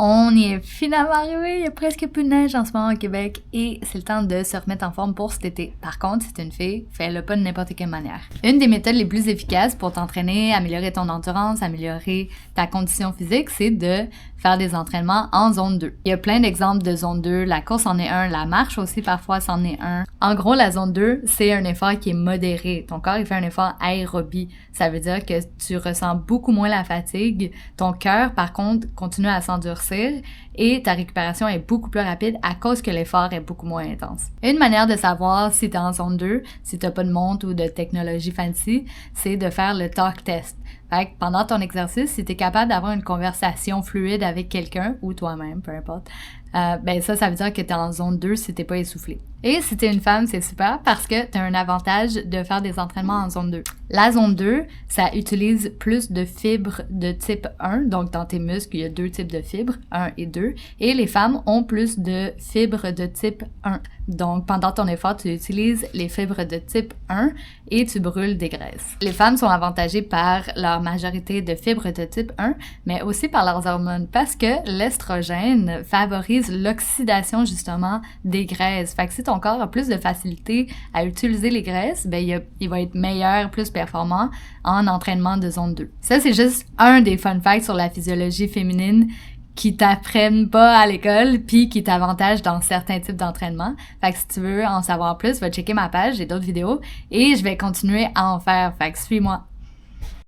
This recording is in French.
On y est finalement arrivé, il y a presque plus de neige en ce moment au Québec et c'est le temps de se remettre en forme pour cet été. Par contre, si t'es une fille, fais-le pas de n'importe quelle manière. Une des méthodes les plus efficaces pour t'entraîner, améliorer ton endurance, améliorer ta condition physique, c'est de faire des entraînements en zone 2. Il y a plein d'exemples de zone 2, la course en est un, la marche aussi parfois c'en est un. En gros, la zone 2, c'est un effort qui est modéré. Ton corps, il fait un effort aérobie. Ça veut dire que tu ressens beaucoup moins la fatigue. Ton cœur, par contre, continue à s'endurcir et ta récupération est beaucoup plus rapide à cause que l'effort est beaucoup moins intense. Une manière de savoir si t'es en zone 2, si t'as pas de montre ou de technologie fancy, c'est de faire le talk test. Fait que pendant ton exercice, si t'es capable d'avoir une conversation fluide avec quelqu'un ou toi-même, peu importe, ben ça veut dire que t'es en zone 2 si t'es pas essoufflé. Et si t'es une femme, c'est super parce que t'as un avantage de faire des entraînements en zone 2. La zone 2, ça utilise plus de fibres de type 1, donc dans tes muscles, il y a deux types de fibres, 1 et 2, et les femmes ont plus de fibres de type 1. Donc pendant ton effort, tu utilises les fibres de type 1 et tu brûles des graisses. Les femmes sont avantagées par leur majorité de fibres de type 1, mais aussi par leurs hormones parce que l'estrogène favorise l'oxydation justement des graisses. Fait que si ton corps a plus de facilité à utiliser les graisses, ben il va être meilleur, plus performant en entraînement de zone 2. Ça, c'est juste un des fun facts sur la physiologie féminine qui t'apprennent pas à l'école puis qui t'avantagent dans certains types d'entraînement. Fait que si tu veux en savoir plus, va checker ma page, j'ai d'autres vidéos et je vais continuer à en faire. Fait que suis-moi.